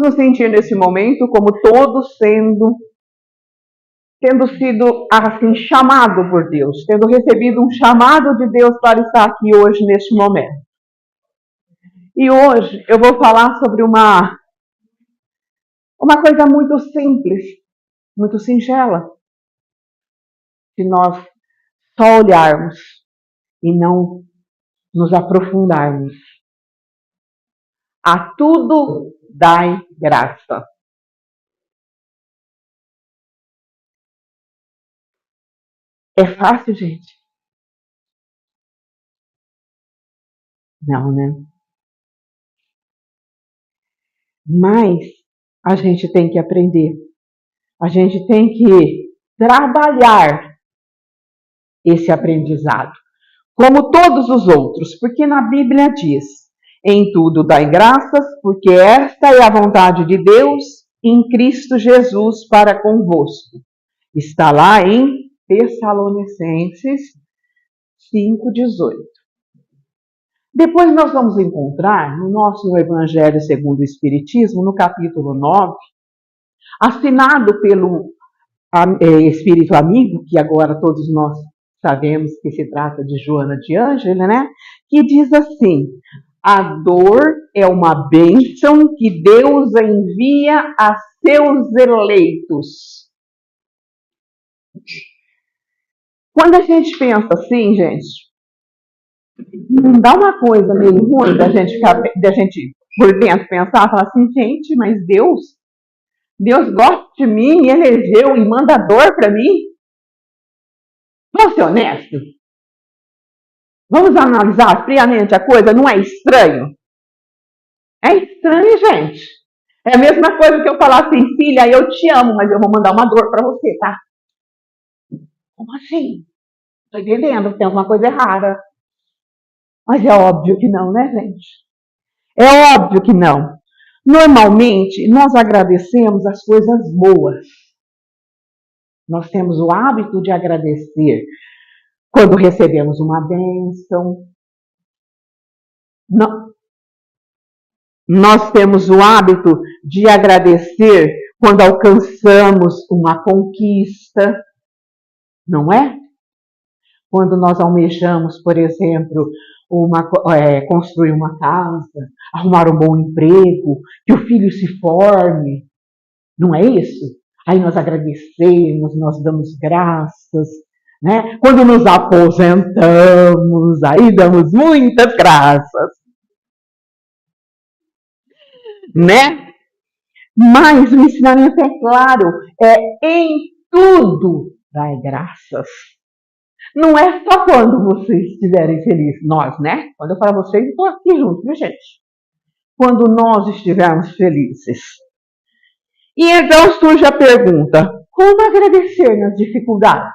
nos sentir nesse momento como todos tendo sido assim chamado por Deus, tendo recebido um chamado de Deus para estar aqui hoje neste momento. E hoje eu vou falar sobre uma coisa muito simples, muito singela, se nós só olharmos e não nos aprofundarmos. A tudo dai graça. É fácil, gente? Não, né? Mas a gente tem que aprender. A gente tem que trabalhar esse aprendizado, como todos os outros, porque na Bíblia diz: em tudo dai graças, porque esta é a vontade de Deus em Cristo Jesus para convosco. Está lá em Tessalonicenses 5,18. Depois nós vamos encontrar no nosso Evangelho segundo o Espiritismo, no capítulo 9, assinado pelo Espírito amigo, que agora todos nós sabemos que se trata de Joana de Ângela, né? Que diz assim: a dor é uma bênção que Deus envia a seus eleitos. Quando a gente pensa assim, gente, não dá uma coisa meio ruim da gente por dentro pensar, falar assim, gente, mas Deus gosta de mim, elegeu e manda dor para mim? Vamos ser honestos? Vamos analisar friamente a coisa? Não é estranho? É estranho, gente. É a mesma coisa que eu falar assim, filha, eu te amo, mas eu vou mandar uma dor para você, tá? Como assim? Tô entendendo, tem alguma coisa errada. Mas é óbvio que não, né, gente? É óbvio que não. Normalmente, nós agradecemos as coisas boas. Nós temos o hábito de agradecer quando recebemos uma bênção. Nós temos o hábito de agradecer quando alcançamos uma conquista, não é? Quando nós almejamos, por exemplo, construir uma casa, arrumar um bom emprego, que o filho se forme, não é isso? Aí nós agradecemos, nós damos graças, né? Quando nos aposentamos, aí damos muitas graças, né? Mas o ensinamento é claro, é em tudo dai graças. Não é só quando vocês estiverem felizes, nós, né? Quando eu falo vocês, eu estou aqui junto, viu, gente? Quando nós estivermos felizes. E então surge a pergunta: como agradecer nas dificuldades?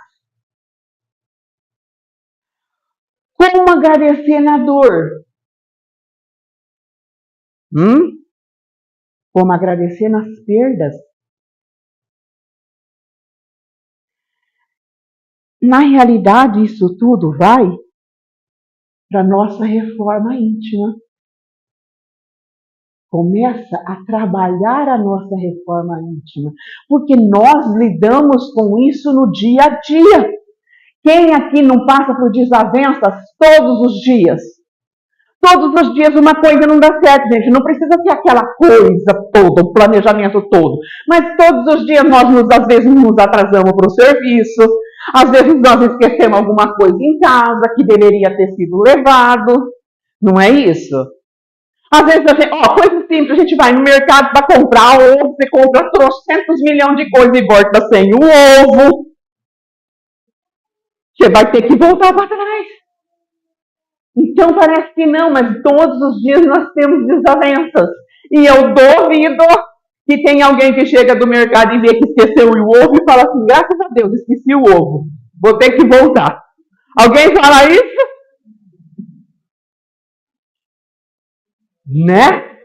Como agradecer na dor? Como agradecer nas perdas? Na realidade, isso tudo vai para a nossa reforma íntima. Começa a trabalhar a nossa reforma íntima, porque nós lidamos com isso no dia a dia. Quem aqui não passa por desavenças todos os dias? Todos os dias uma coisa não dá certo, gente. Não precisa ser aquela coisa toda, o planejamento todo. Mas todos os dias nós, às vezes, nos atrasamos para o serviço. Às vezes nós esquecemos alguma coisa em casa que deveria ter sido levado. Não é isso? Às vezes, coisa simples, a gente vai no mercado para comprar ovo, você compra 300 milhões de coisas e volta sem o ovo. Você vai ter que voltar para trás. Então parece que não, mas todos os dias nós temos desavenças. E eu duvido que tem alguém que chega do mercado e vê que esqueceu o ovo e fala assim, graças a Deus, esqueci o ovo, vou ter que voltar. Alguém fala isso? Né?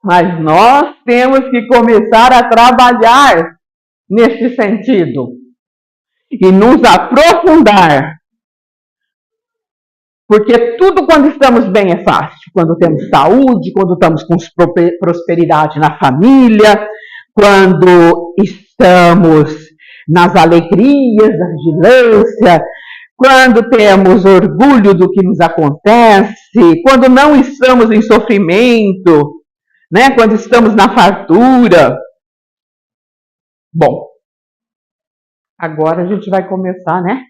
Mas nós temos que começar a trabalhar nesse sentido e nos aprofundar Porque tudo quando estamos bem é fácil. Quando temos saúde, quando estamos com prosperidade na família, quando estamos nas alegrias, na vigilância, quando temos orgulho do que nos acontece, quando não estamos em sofrimento, né? Quando estamos na fartura. Bom, agora a gente vai começar, né?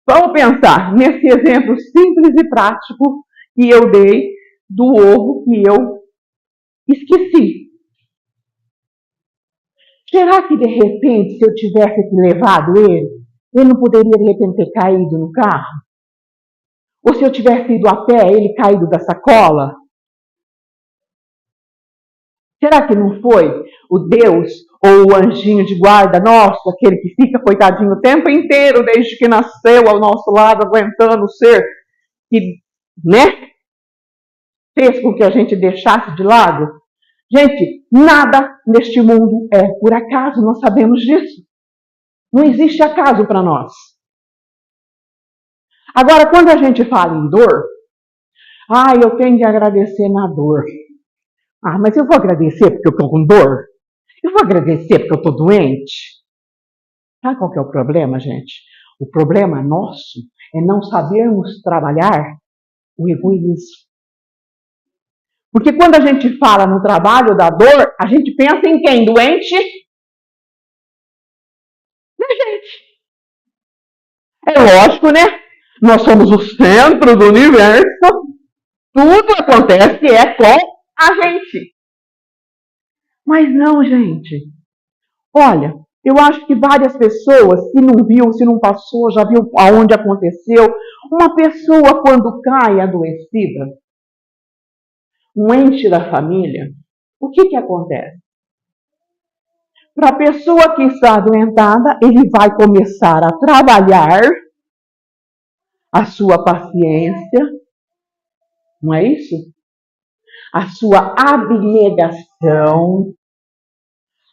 Vamos pensar nesse exemplo simples e prático que eu dei do ovo que eu esqueci. Será que de repente, se eu tivesse levado ele não poderia de repente ter caído no carro? Ou se eu tivesse ido a pé, ele caído da sacola? Será que não foi o Deus ou o anjinho de guarda nosso, aquele que fica coitadinho o tempo inteiro, desde que nasceu ao nosso lado, aguentando ser que, né, fez com que a gente deixasse de lado? Gente, nada neste mundo é por acaso, nós sabemos disso. Não existe acaso para nós. Agora, quando a gente fala em dor, eu tenho que agradecer na dor. Mas eu vou agradecer porque eu estou com dor? Eu vou agradecer porque eu estou doente? Sabe qual que é o problema, gente? O problema nosso é não sabermos trabalhar o egoísmo. Porque quando a gente fala no trabalho da dor, a gente pensa em quem? Doente? Na gente. É lógico, né? Nós somos o centro do universo. Tudo acontece com a gente. Mas não, gente. Olha, eu acho que várias pessoas, se não viu, se não passou, já viu aonde aconteceu. Uma pessoa, quando cai adoecida, um ente da família, o que acontece? Para a pessoa que está adoentada, ele vai começar a trabalhar a sua paciência, não é isso? A sua abnegação,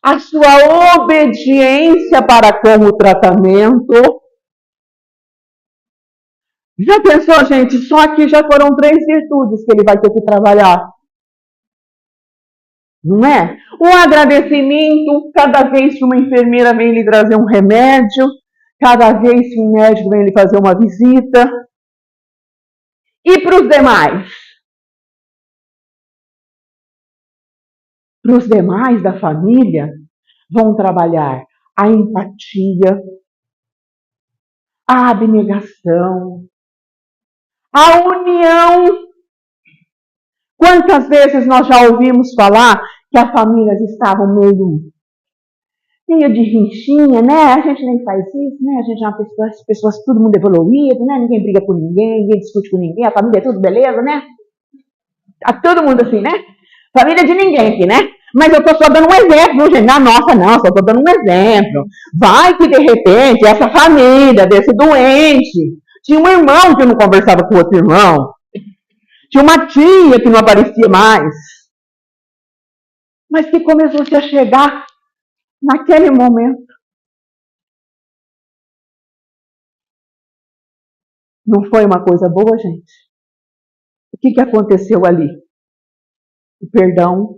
a sua obediência para com o tratamento. Já pensou, gente? Só aqui já foram 3 virtudes que ele vai ter que trabalhar. Não é? O agradecimento, cada vez que uma enfermeira vem lhe trazer um remédio, cada vez que um médico vem lhe fazer uma visita. E para os demais? Para os demais da família, vão trabalhar a empatia, a abnegação, a união. Quantas vezes nós já ouvimos falar que as famílias estavam meio de rinchinha, né? A gente nem faz isso, né? A gente é uma pessoa, as pessoas, todo mundo evoluído, né? Ninguém briga com ninguém, ninguém discute com ninguém, a família é tudo beleza, né? Tá todo mundo assim, né? Família de ninguém aqui, né? Mas eu tô só dando um exemplo, gente. Na nossa, não, só tô dando um exemplo. Vai que, de repente, essa família desse doente tinha um irmão que não conversava com o outro irmão. Tinha uma tia que não aparecia mais. Mas que começou-se a chegar naquele momento. Não foi uma coisa boa, gente? O que aconteceu ali? O perdão,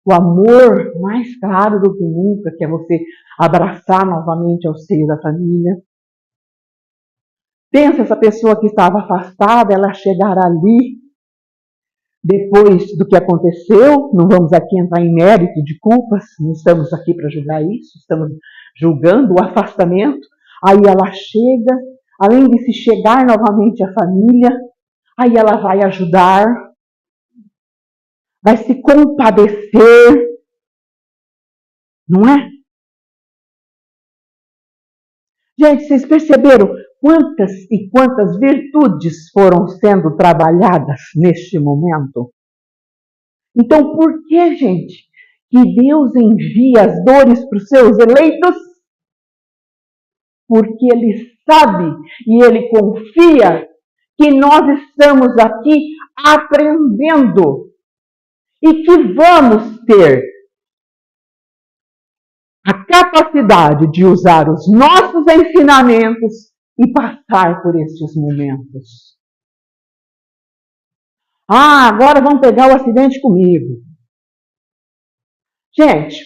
o amor mais claro do que nunca, que é você abraçar novamente ao seio da família. Pensa essa pessoa que estava afastada, ela chegar ali, depois do que aconteceu, não vamos aqui entrar em mérito de culpas, não estamos aqui para julgar isso, estamos julgando o afastamento. Aí ela chega, além de se chegar novamente à família, aí ela vai ajudar, vai se compadecer, não é? Gente, vocês perceberam quantas e quantas virtudes foram sendo trabalhadas neste momento? Então, por que, gente, que Deus envia as dores para os seus eleitos? Porque Ele sabe e Ele confia que nós estamos aqui aprendendo e que vamos ter a capacidade de usar os nossos ensinamentos e passar por estes momentos. Ah, agora vão pegar o acidente comigo. Gente,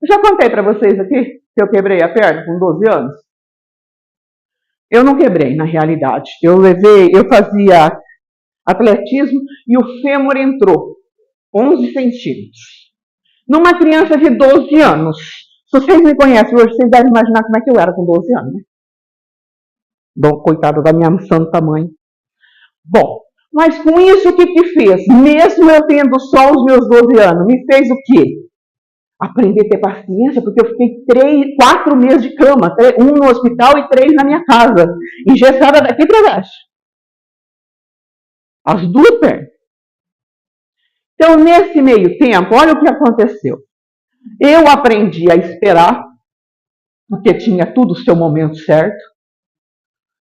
eu já contei para vocês aqui que eu quebrei a perna com 12 anos. Eu não quebrei, na realidade. Eu fazia atletismo e o fêmur entrou 11 centímetros. Numa criança de 12 anos. Se vocês me conhecem hoje, vocês devem imaginar como é que eu era com 12 anos, né? Bom, coitada da minha santa mãe. Bom, mas com isso o que fez? Mesmo eu tendo só os meus 12 anos, me fez o quê? Aprender a ter paciência, porque eu fiquei 4 meses de cama, 1 no hospital e 3 na minha casa, engessada daqui para baixo. As 2 pernas. Então, nesse meio tempo, olha o que aconteceu. Eu aprendi a esperar, porque tinha tudo o seu momento certo.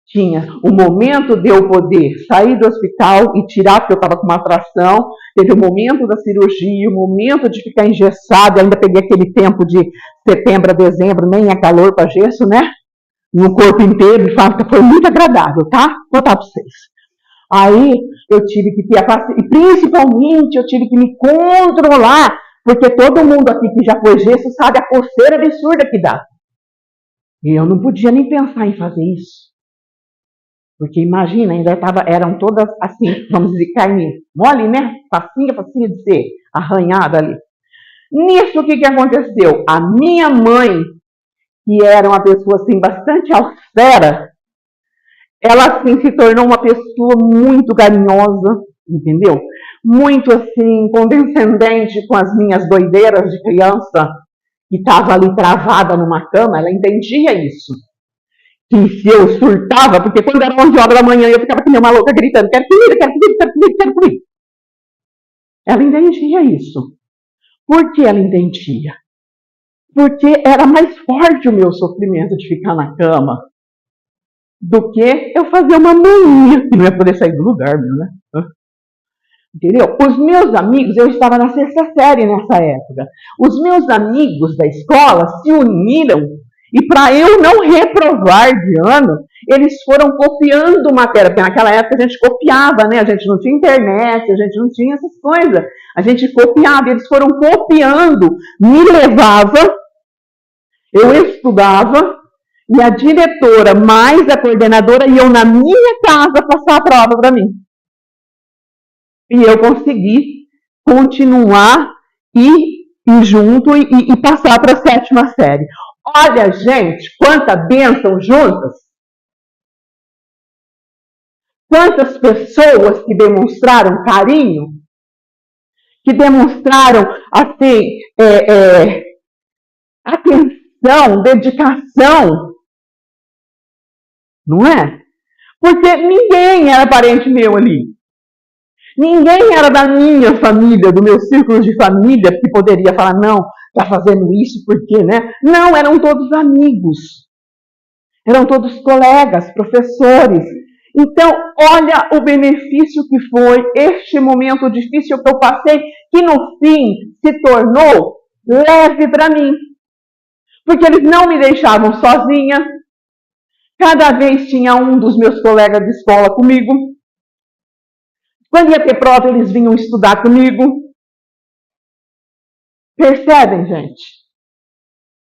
Tinha o momento de eu poder sair do hospital e tirar, porque eu estava com uma atração. Teve o momento da cirurgia, o momento de ficar engessado. Eu ainda peguei aquele tempo de setembro a dezembro, nem é calor para gesso, né? No corpo inteiro, de fato, foi muito agradável, tá? Vou contar para vocês. Aí eu tive que ter a paciência, e principalmente eu tive que me controlar, porque todo mundo aqui que já foi gesso sabe a coceira absurda que dá. E eu não podia nem pensar em fazer isso. Porque imagina, eram todas assim, vamos dizer, carne mole, né? Facinha de ser arranhada ali. Nisso, o que aconteceu? A minha mãe, que era uma pessoa assim, bastante austera, ela assim se tornou uma pessoa muito carinhosa, entendeu? Muito assim, condescendente com as minhas doideiras de criança, que estava ali travada numa cama, ela entendia isso. Que se eu surtava, porque quando era 11 horas da manhã eu ficava que nem uma louca gritando, quero comida, quero comida, quero comida, quero comida. Ela entendia isso. Por que ela entendia? Porque era mais forte o meu sofrimento de ficar na cama do que eu fazer uma maninha, que não ia poder sair do lugar, meu, né? Entendeu? Os meus amigos, eu estava na 6ª série nessa época, os meus amigos da escola se uniram e para eu não reprovar de ano, eles foram copiando matéria, porque naquela época a gente copiava, né? A gente não tinha internet, a gente não tinha essas coisas. A gente copiava, eles foram copiando, me levava, eu estudava, e a diretora mais a coordenadora iam na minha casa passar a prova para mim. E eu consegui continuar e ir junto e passar para a 7ª série. Olha, gente, quanta bênção juntas. Quantas pessoas que demonstraram carinho, que demonstraram, assim, atenção, dedicação. Não é? Porque ninguém era parente meu ali. Ninguém era da minha família, do meu círculo de família, que poderia falar, não, está fazendo isso porque, né? Não, eram todos amigos. Eram todos colegas, professores. Então, olha o benefício que foi este momento difícil que eu passei, que no fim se tornou leve para mim. Porque eles não me deixavam sozinha. Cada vez tinha um dos meus colegas de escola comigo. Quando ia ter prova, eles vinham estudar comigo. Percebem, gente?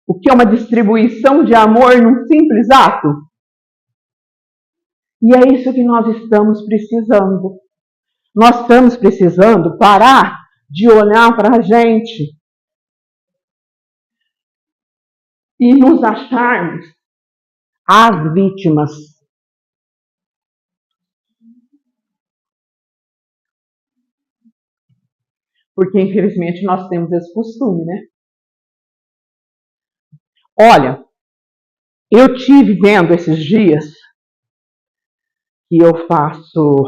O que é uma distribuição de amor num simples ato? E é isso que nós estamos precisando. Nós estamos precisando parar de olhar para a gente e nos acharmos as vítimas. Porque, infelizmente, nós temos esse costume, né? Olha, eu tive vendo esses dias que eu faço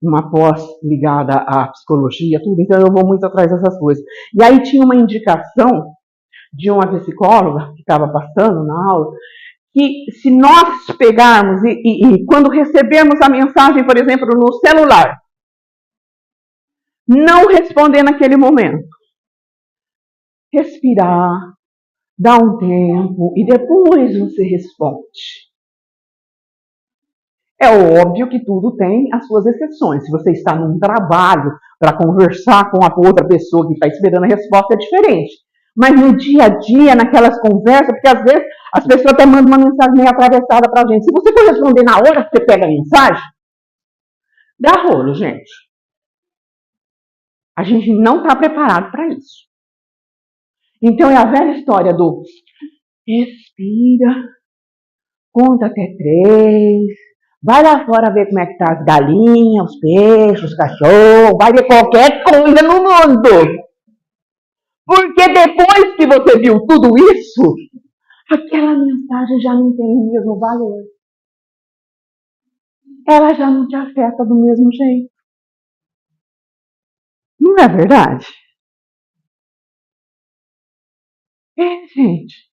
uma pós ligada à psicologia, tudo, então eu vou muito atrás dessas coisas. E aí tinha uma indicação de uma psicóloga que estava passando na aula, que se nós pegarmos e quando recebemos a mensagem, por exemplo, no celular, não responder naquele momento, respirar, dar um tempo e depois você responde. É óbvio que tudo tem as suas exceções. Se você está num trabalho para conversar com a outra pessoa que está esperando a resposta, é diferente. Mas no dia a dia, naquelas conversas, porque às vezes as pessoas até mandam uma mensagem meio atravessada para a gente. Se você for responder na hora que você pega a mensagem, dá rolo, gente. A gente não está preparado para isso. Então é a velha história do respira, conta até 3, vai lá fora ver como é que tá as galinhas, os peixes, os cachorros, vai ver qualquer coisa no mundo. Porque depois que você viu tudo isso, aquela mensagem já não tem o mesmo valor. Ela já não te afeta do mesmo jeito. Não é verdade? É, gente.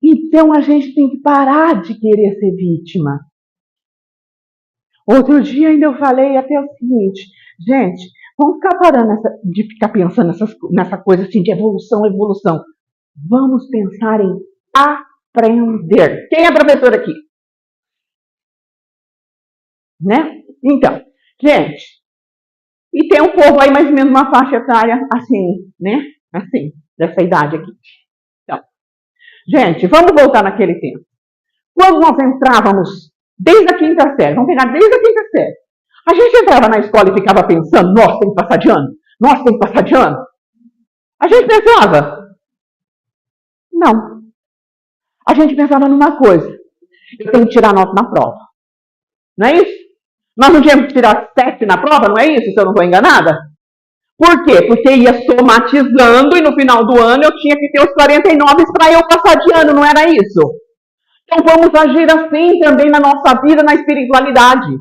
Então a gente tem que parar de querer ser vítima. Outro dia ainda eu falei até o seguinte, gente, vamos ficar parando de ficar pensando nessa coisa assim de evolução. Vamos pensar em aprender. Quem é professor aqui? Né? Então, gente, e tem um povo aí mais ou menos uma faixa etária assim, né? Assim, dessa idade aqui. Então, gente, vamos voltar naquele tempo. Quando nós entrávamos desde a quinta série, vamos pegar desde a quinta série, a gente entrava na escola e ficava pensando, nossa, tem que passar de ano, nossa, tem que passar de ano. A gente pensava, não. A gente pensava numa coisa, eu tenho que tirar nota na prova. Não é isso? Nós não tínhamos que tirar 7 na prova, não é isso? Se eu não estou enganada? Por quê? Porque ia somatizando e no final do ano eu tinha que ter os 49 para eu passar de ano, não era isso? Então vamos agir assim também na nossa vida, na espiritualidade.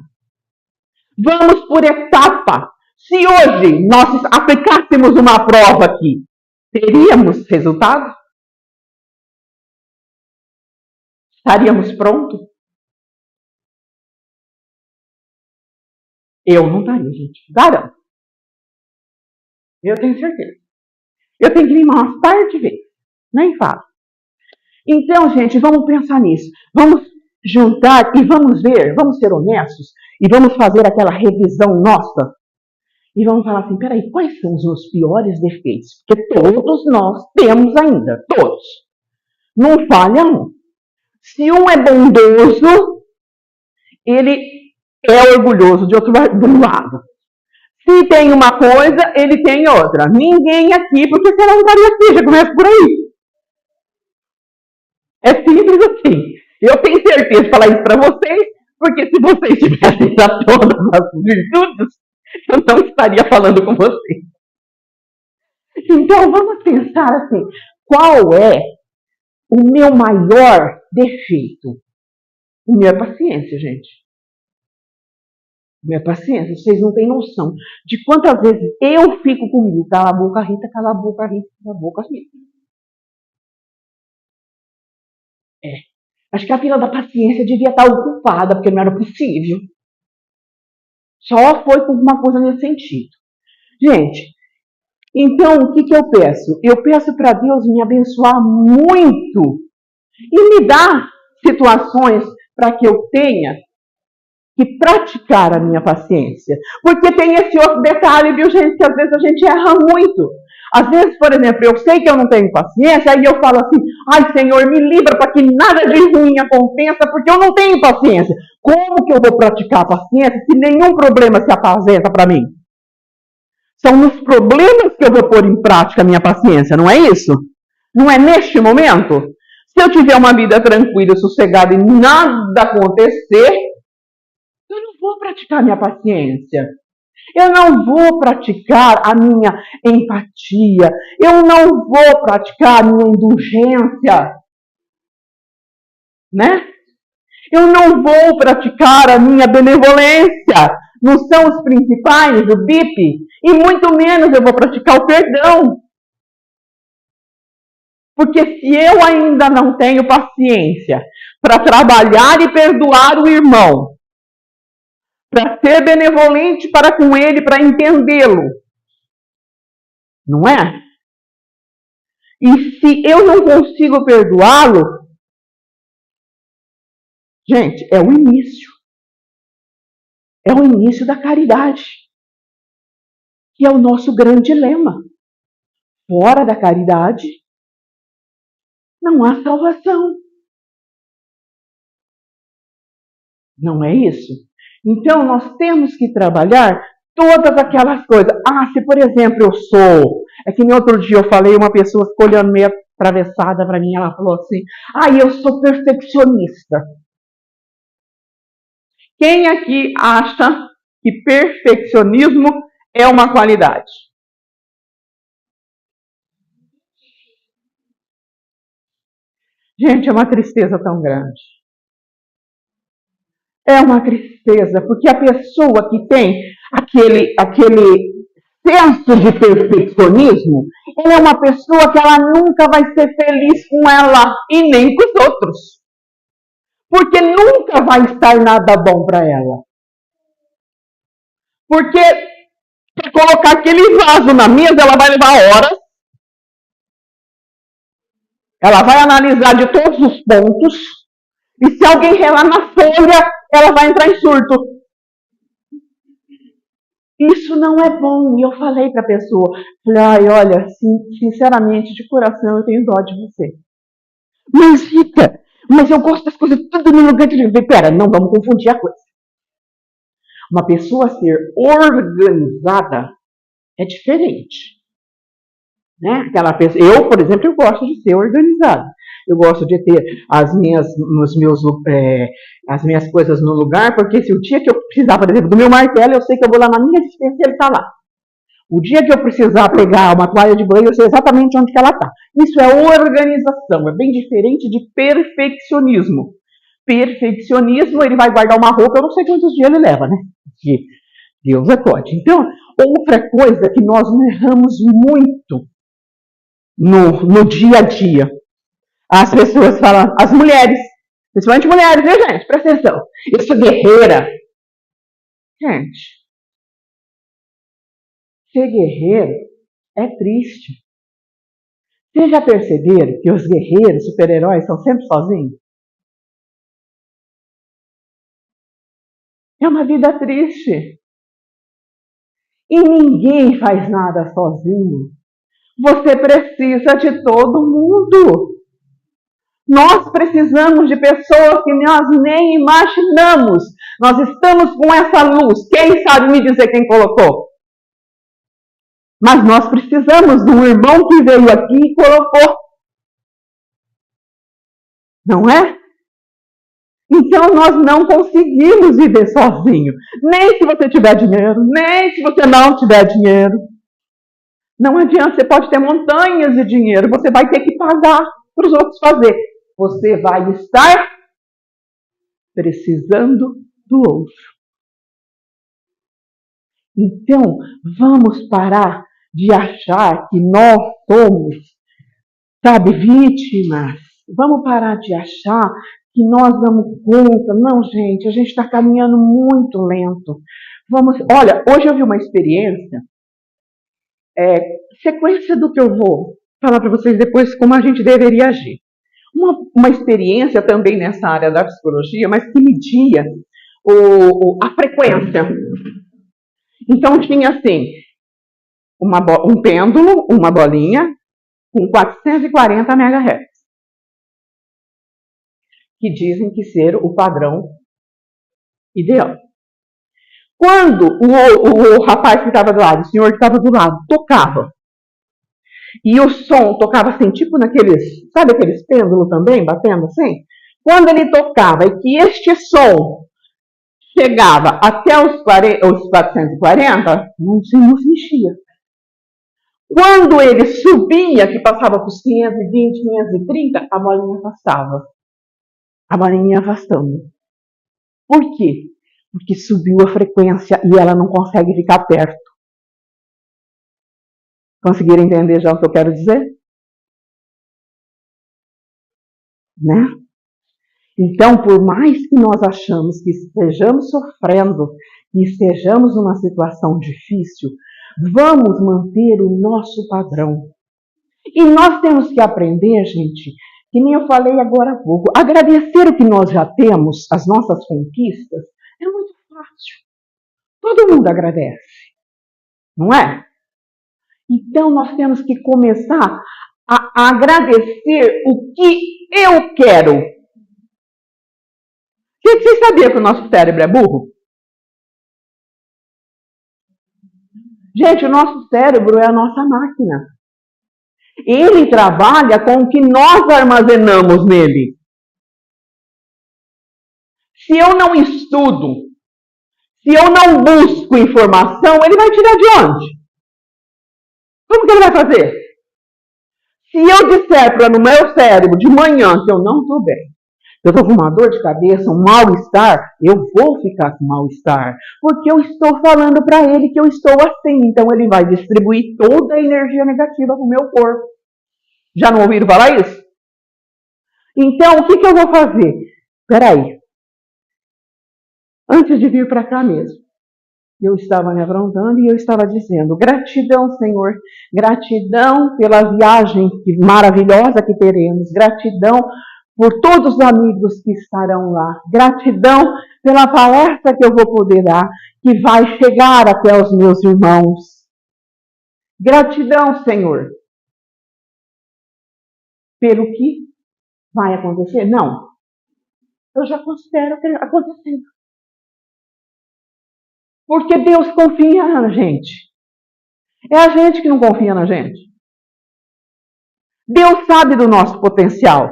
Vamos por etapa. Se hoje nós aplicássemos uma prova aqui, teríamos resultado? Estaríamos prontos? Eu não estaria, gente. Garanto. Eu tenho certeza. Eu tenho que me umas par de vezes. Nem falo. Então, gente, vamos pensar nisso. Vamos juntar e vamos ver, vamos ser honestos e vamos fazer aquela revisão nossa. E vamos falar assim, peraí, quais são os meus piores defeitos? Porque todos nós temos ainda, todos. Não falha um. Se um é bondoso, ele é orgulhoso de outro lado. Se tem uma coisa, ele tem outra. Ninguém aqui, porque você não estaria aqui, já começa por aí. É simples assim. Eu tenho certeza de falar isso para vocês, porque se vocês tivessem já todas as virtudes, eu não estaria falando com vocês. Então, vamos pensar assim, qual é o meu maior defeito? Minha paciência, gente. Minha paciência, vocês não têm noção de quantas vezes eu fico comigo, cala a boca, Rita, cala a boca, Rita, cala a boca, Rita. Acho que a fila da paciência devia estar ocupada, porque não era possível. Só foi por uma coisa nesse sentido. Gente, então o que eu peço? Eu peço para Deus me abençoar muito e me dar situações para que eu tenha que praticar a minha paciência. Porque tem esse outro detalhe, viu, gente, que às vezes a gente erra muito. Às vezes, por exemplo, eu sei que eu não tenho paciência, aí eu falo assim, ai, Senhor, me livra para que nada de ruim aconteça, porque eu não tenho paciência. Como que eu vou praticar a paciência se nenhum problema se apresenta para mim? São nos problemas que eu vou pôr em prática a minha paciência, não é isso? Não é neste momento? Se eu tiver uma vida tranquila, sossegada e nada acontecer, eu não vou praticar a minha paciência. Eu não vou praticar a minha empatia. Eu não vou praticar a minha indulgência. Né? Eu não vou praticar a minha benevolência. Não são os principais, o BIP. E muito menos eu vou praticar o perdão. Porque se eu ainda não tenho paciência para trabalhar e perdoar o irmão, para ser benevolente para com ele, para entendê-lo, não é? E se eu não consigo perdoá-lo, gente, é o início. é o início da caridade, que é o nosso grande lema. Fora da caridade, não há salvação. Não é isso? Então, nós temos que trabalhar todas aquelas coisas. Se por exemplo eu sou... É que no outro dia eu falei, uma pessoa ficou olhando meio atravessada para mim, ela falou assim, eu sou perfeccionista. Quem aqui acha que perfeccionismo é uma qualidade? Gente, é uma tristeza tão grande. É uma tristeza, porque a pessoa que tem aquele senso de perfeccionismo, ela é uma pessoa que ela nunca vai ser feliz com ela e nem com os outros. Porque nunca vai estar nada bom para ela. Porque para colocar aquele vaso na mesa, ela vai levar horas. Ela vai analisar de todos os pontos. E se alguém relar na folha, ela vai entrar em surto. Isso não é bom. E eu falei para a pessoa, falei, olha, sinceramente, de coração, eu tenho dó de você. Mas, Rita, mas eu gosto das coisas tudo no lugar de... Pera, não vamos confundir a coisa. Uma pessoa ser organizada é diferente. Né? Aquela pessoa, eu, por exemplo, eu gosto de ser organizada. Eu gosto de ter as minhas coisas no lugar, porque se o dia que eu precisar, por exemplo, do meu martelo, eu sei que eu vou lá na minha dispensa e ele está lá. O dia que eu precisar pegar uma toalha de banho, eu sei exatamente onde que ela está. Isso é organização, é bem diferente de perfeccionismo. Perfeccionismo, ele vai guardar uma roupa, eu não sei quantos dias ele leva, né? Que Deus acode. Então, outra coisa que nós erramos muito no dia a dia. As pessoas falam, as mulheres, principalmente mulheres, viu, gente? Presta atenção. Eu sou guerreira. Gente, ser guerreiro é triste. Vocês já perceberam que os guerreiros, super-heróis, são sempre sozinhos? É uma vida triste. E ninguém faz nada sozinho. Você precisa de todo mundo. Nós precisamos de pessoas que nós nem imaginamos. Nós estamos com essa luz. Quem sabe me dizer quem colocou? Mas nós precisamos de um irmão que veio aqui e colocou. Não é? Então nós não conseguimos viver sozinho. Nem se você tiver dinheiro, nem se você não tiver dinheiro. Não adianta, você pode ter montanhas de dinheiro, você vai ter que pagar para os outros fazer. Você vai estar precisando do outro. Então, vamos parar de achar que nós somos, vítimas. Vamos parar de achar que nós damos conta. Não, gente, a gente está caminhando muito lento. Olha, hoje eu vi uma experiência, sequência do que eu vou falar para vocês depois, como a gente deveria agir. Uma experiência também nessa área da psicologia, mas que media a frequência. Então tinha assim, um pêndulo, uma bolinha, com 440 MHz, que dizem que ser o padrão ideal. Quando o rapaz que estava do lado, o senhor que estava do lado, tocava, e o som tocava assim, tipo naqueles, sabe aqueles pêndulos também, batendo assim? Quando ele tocava e que este som chegava até os 440, não se mexia. Quando ele subia, que passava para os 520, 530, a bolinha afastava. A bolinha afastando. Por quê? Porque subiu a frequência e ela não consegue ficar perto. Conseguiram entender já o que eu quero dizer? Né? Então, por mais que nós achamos que estejamos sofrendo e estejamos numa situação difícil, vamos manter o nosso padrão. E nós temos que aprender, gente, que nem eu falei agora há pouco, agradecer o que nós já temos, as nossas conquistas, é muito fácil. Todo mundo agradece, não é? Então nós temos que começar a agradecer o que eu quero. Gente, vocês sabiam que o nosso cérebro é burro? Gente, o nosso cérebro é a nossa máquina. Ele trabalha com o que nós armazenamos nele. Se eu não estudo, se eu não busco informação, ele vai tirar de onde? Como que ele vai fazer? Se eu disser para no meu cérebro de manhã que eu não estou bem, eu estou com uma dor de cabeça, um mal-estar, eu vou ficar com mal-estar, porque eu estou falando para ele que eu estou assim, então ele vai distribuir toda a energia negativa para o meu corpo. Já não ouviram falar isso? Então, o que eu vou fazer? Peraí, antes de vir para cá mesmo, eu estava me aprontando e eu estava dizendo, gratidão, Senhor, gratidão pela viagem maravilhosa que teremos, gratidão por todos os amigos que estarão lá, gratidão pela palestra que eu vou poder dar, que vai chegar até os meus irmãos. Gratidão, Senhor, pelo que vai acontecer? Não, eu já considero que acontecendo. Porque Deus confia na gente. É a gente que não confia na gente. Deus sabe do nosso potencial.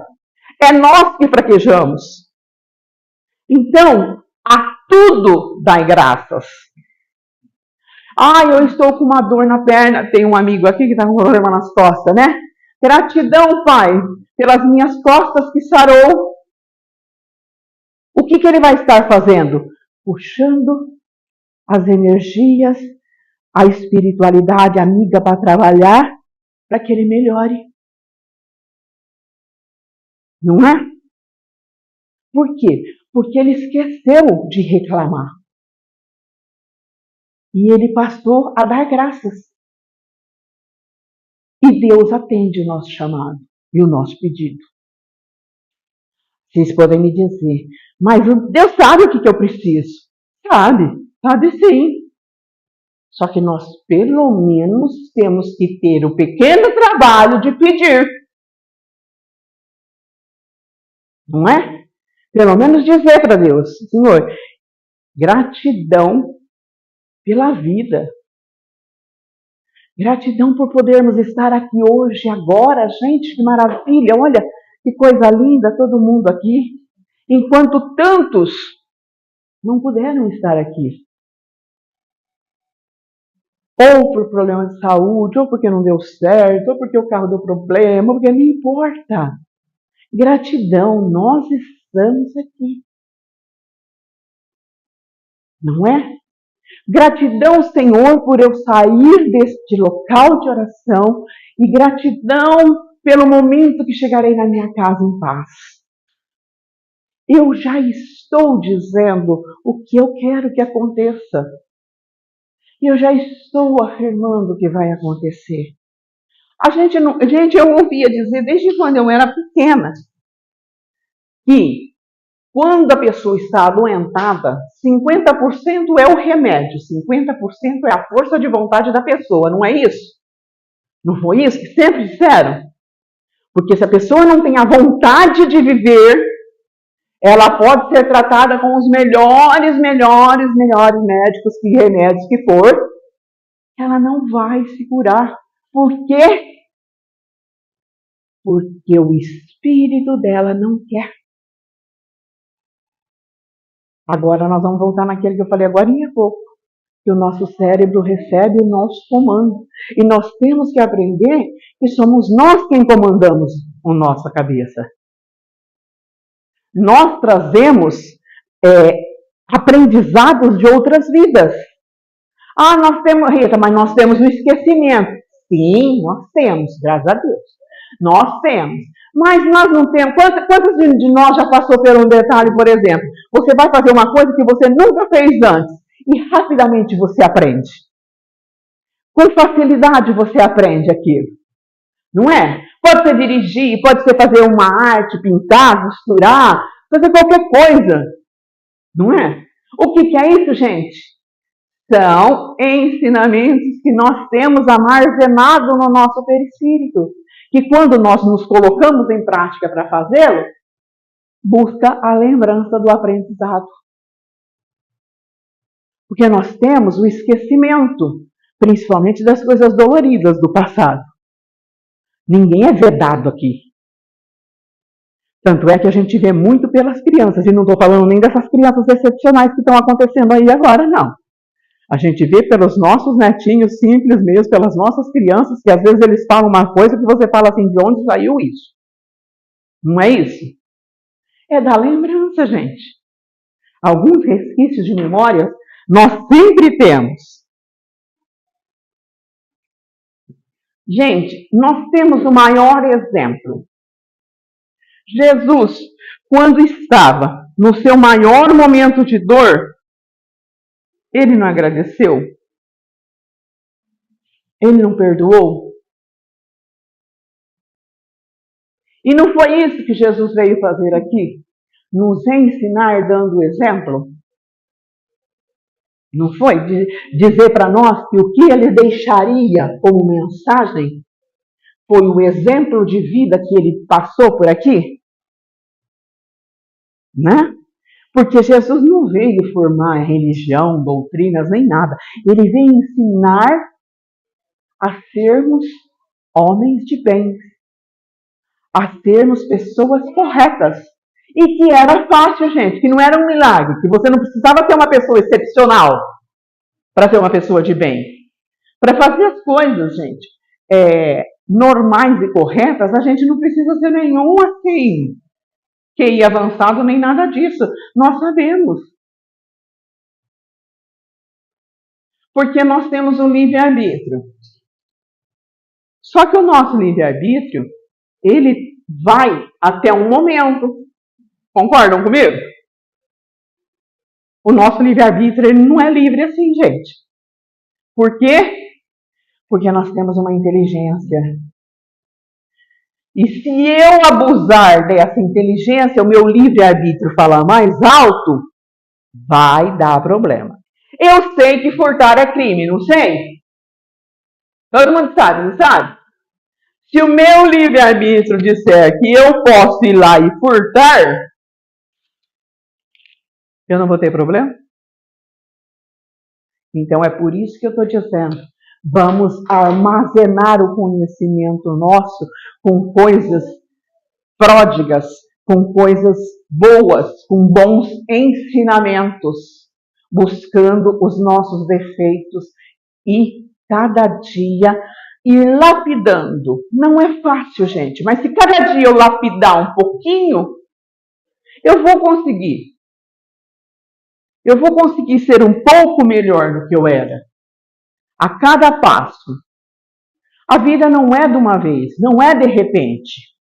É nós que fraquejamos. Então, a tudo dai graças. Eu estou com uma dor na perna. Tem um amigo aqui que está com problema nas costas, né? Gratidão, Pai, pelas minhas costas que sarou. O que ele vai estar fazendo? Puxando as energias, a espiritualidade amiga para trabalhar, para que ele melhore. Não é? Por quê? Porque ele esqueceu de reclamar. E ele passou a dar graças. E Deus atende o nosso chamado e o nosso pedido. Vocês podem me dizer, mas Deus sabe o que eu preciso. Sabe sim. Só que nós, pelo menos, temos que ter o pequeno trabalho de pedir. Não é? Pelo menos dizer para Deus, Senhor, gratidão pela vida. Gratidão por podermos estar aqui hoje, agora. Gente, que maravilha. Olha, que coisa linda, todo mundo aqui. Enquanto tantos não puderam estar aqui. Ou por problema de saúde, ou porque não deu certo, ou porque o carro deu problema, porque não importa. Gratidão, nós estamos aqui. Não é? Gratidão, Senhor, por eu sair deste local de oração e gratidão pelo momento que chegarei na minha casa em paz. Eu já estou dizendo o que eu quero que aconteça. Eu já estou afirmando que vai acontecer. Gente, eu ouvia dizer desde quando eu era pequena que quando a pessoa está adoentada, 50% é o remédio, 50% é a força de vontade da pessoa, não é isso? Não foi isso que sempre disseram? Porque se a pessoa não tem a vontade de viver, ela pode ser tratada com os melhores médicos e remédios que for, ela não vai se curar. Por quê? Porque o espírito dela não quer. Agora nós vamos voltar naquele que eu falei agora há pouco, que o nosso cérebro recebe o nosso comando. E nós temos que aprender que somos nós quem comandamos a nossa cabeça. Nós trazemos aprendizados de outras vidas. Nós temos, Rita, mas nós temos o esquecimento. Sim, nós temos, graças a Deus. Nós temos. Mas nós não temos. Quantos de nós já passou por um detalhe, por exemplo? Você vai fazer uma coisa que você nunca fez antes e rapidamente você aprende. Com facilidade você aprende aquilo. Não é? Pode ser dirigir, pode ser fazer uma arte, pintar, costurar, fazer qualquer coisa. Não é? O que é isso, gente? São ensinamentos que nós temos armazenado no nosso perispírito, que quando nós nos colocamos em prática para fazê-lo, busca a lembrança do aprendizado. Porque nós temos o esquecimento, principalmente das coisas doloridas do passado. Ninguém é vedado aqui. Tanto é que a gente vê muito pelas crianças, e não estou falando nem dessas crianças excepcionais que estão acontecendo aí agora, não. A gente vê pelos nossos netinhos simples mesmo, pelas nossas crianças, que às vezes eles falam uma coisa que você fala assim, de onde saiu isso? Não é isso? É da lembrança, gente. Alguns resquícios de memórias nós sempre temos. Gente, nós temos o maior exemplo. Jesus, quando estava no seu maior momento de dor, ele não agradeceu? Ele não perdoou? E não foi isso que Jesus veio fazer aqui? Nos ensinar dando exemplo? Não foi? Dizer para nós que o que ele deixaria como mensagem foi o exemplo de vida que ele passou por aqui? Né? Porque Jesus não veio formar religião, doutrinas, nem nada. Ele veio ensinar a sermos homens de bem, a sermos pessoas corretas. E que era fácil, gente, que não era um milagre, que você não precisava ser uma pessoa excepcional para ser uma pessoa de bem. Para fazer as coisas, gente, normais e corretas, a gente não precisa ser nenhum assim, QI avançado, nem nada disso. Nós sabemos. Porque nós temos um livre-arbítrio. Só que o nosso livre-arbítrio, ele vai até um momento. Concordam comigo? O nosso livre-arbítrio, ele não é livre assim, gente. Por quê? Porque nós temos uma inteligência. E se eu abusar dessa inteligência, o meu livre-arbítrio falar mais alto, vai dar problema. Eu sei que furtar é crime, não sei? Todo mundo sabe, não sabe? Se o meu livre-arbítrio disser que eu posso ir lá e furtar, eu não vou ter problema? Então é por isso que eu estou dizendo, vamos armazenar o conhecimento nosso com coisas pródigas, com coisas boas, com bons ensinamentos, buscando os nossos defeitos e cada dia ir lapidando. Não é fácil, gente, mas se cada dia eu lapidar um pouquinho, eu vou conseguir. Eu vou conseguir ser um pouco melhor do que eu era. A cada passo. A vida não é de uma vez, não é de repente.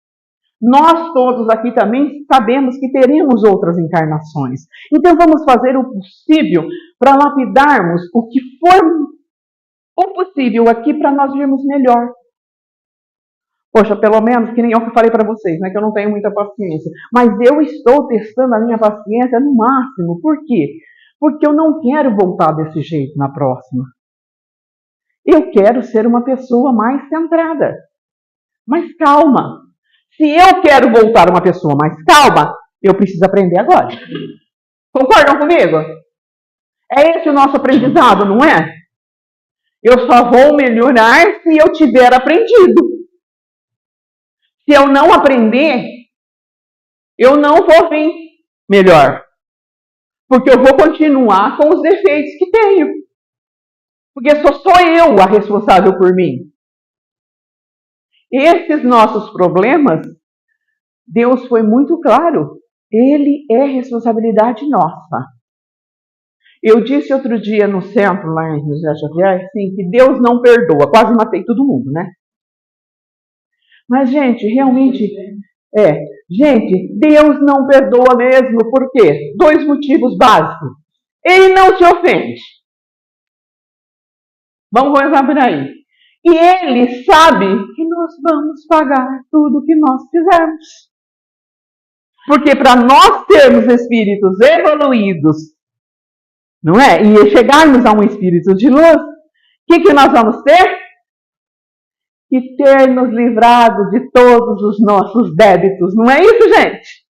Nós todos aqui também sabemos que teremos outras encarnações. Então vamos fazer o possível para lapidarmos o que for o possível aqui para nós virmos melhor. Poxa, pelo menos, que nem eu que falei para vocês, né, que eu não tenho muita paciência. Mas eu estou testando a minha paciência no máximo. Por quê? Porque eu não quero voltar desse jeito na próxima. Eu quero ser uma pessoa mais centrada, mais calma. Se eu quero voltar uma pessoa mais calma, eu preciso aprender agora. Concordam comigo? É esse o nosso aprendizado, não é? Eu só vou melhorar se eu tiver aprendido. Se eu não aprender, eu não vou vir melhor. Porque eu vou continuar com os defeitos que tenho. Porque sou eu a responsável por mim. Esses nossos problemas, Deus foi muito claro. Ele é responsabilidade nossa. Eu disse outro dia no centro, lá em José Xavier, assim, que Deus não perdoa. Quase matei todo mundo, né? Mas, gente, realmente... Gente, Deus não perdoa mesmo. Por quê? 2 motivos básicos. Ele não se ofende. Vamos começar por aí. E ele sabe que nós vamos pagar tudo que nós fizermos. Porque para nós sermos espíritos evoluídos, não é? E chegarmos a um espírito de luz, o que nós vamos ter? Que ter nos livrado de todos os nossos débitos. Não é isso, gente?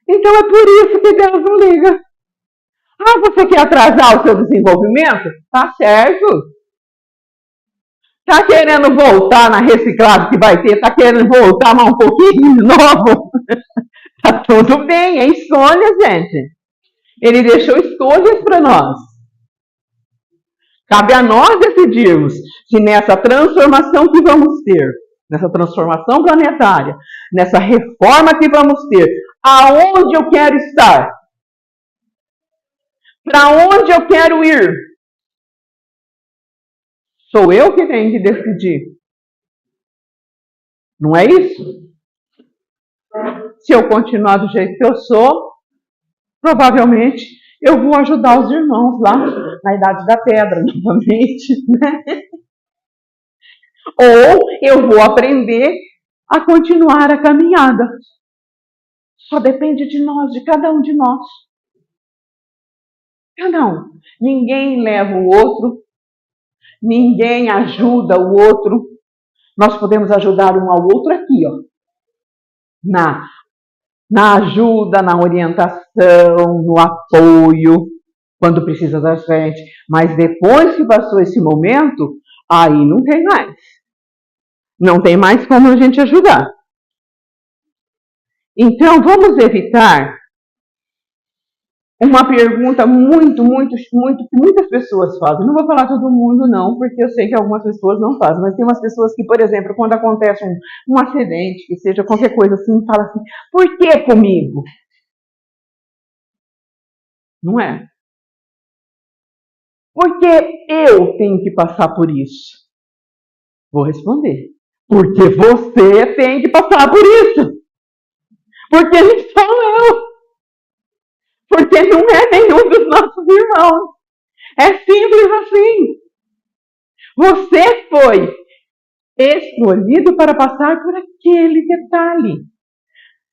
Então é por isso que Deus não liga. Ah, você quer atrasar o seu desenvolvimento? Tá certo. Tá querendo voltar na reciclagem que vai ter? Tá querendo voltar mais um pouquinho de novo? Tá tudo bem, é insônia, gente. Ele deixou escolhas para nós. Cabe a nós decidirmos se nessa transformação que vamos ter, nessa transformação planetária, nessa reforma que vamos ter, aonde eu quero estar? Para onde eu quero ir? Sou eu que tenho que decidir. Não é isso? Se eu continuar do jeito que eu sou, provavelmente eu vou ajudar os irmãos lá na Idade da Pedra, novamente, né? Ou eu vou aprender a continuar a caminhada. Só depende de nós, de cada um de nós. Cada um. Ninguém leva o outro, ninguém ajuda o outro. Nós podemos ajudar um ao outro aqui, ó, na ajuda, na orientação, no apoio, quando precisa da gente. Mas depois que passou esse momento, aí não tem mais. Não tem mais como a gente ajudar. Então, vamos evitar uma pergunta que muitas pessoas fazem. Não vou falar todo mundo, não, porque eu sei que algumas pessoas não fazem, mas tem umas pessoas que, por exemplo, quando acontece um acidente, que seja qualquer coisa assim, fala assim, por que comigo? Não é? Por que eu tenho que passar por isso? Vou responder. Porque você tem que passar por isso. Porque não sou eu. Porque não é nenhum dos nossos irmãos. É simples assim. Você foi escolhido para passar por aquele detalhe.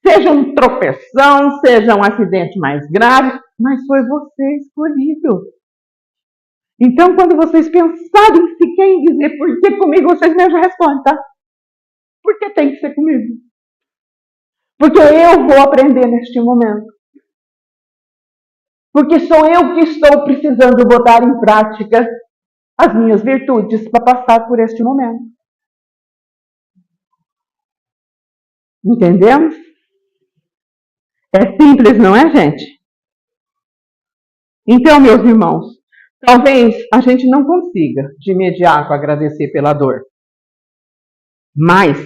Seja um tropeção, seja um acidente mais grave, mas foi você escolhido. Então, quando vocês pensarem se querem dizer por que comigo, vocês mesmos respondem, tá? Por que tem que ser comigo? Porque eu vou aprender neste momento. Porque sou eu que estou precisando botar em prática as minhas virtudes para passar por este momento. Entendemos? É simples, não é, gente? Então, meus irmãos, talvez a gente não consiga de imediato agradecer pela dor. Mas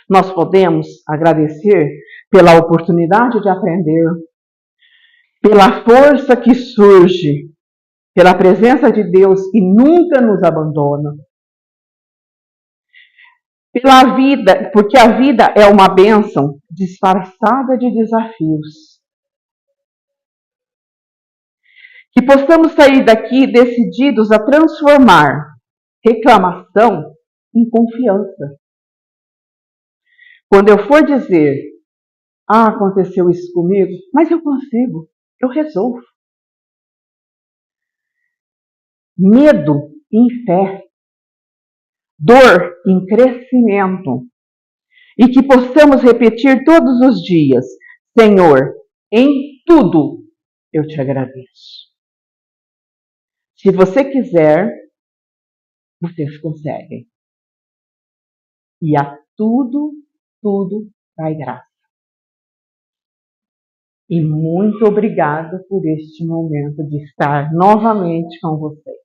nós podemos agradecer pela oportunidade de aprender, pela força que surge, pela presença de Deus que nunca nos abandona, pela vida, porque a vida é uma bênção disfarçada de desafios. Que possamos sair daqui decididos a transformar reclamação em confiança. Quando eu for dizer, aconteceu isso comigo, mas eu consigo, eu resolvo. Medo em fé. Dor em crescimento. E que possamos repetir todos os dias, Senhor, em tudo eu te agradeço. Se você quiser, vocês conseguem. E a tudo dai graça. E muito obrigada por este momento de estar novamente com vocês.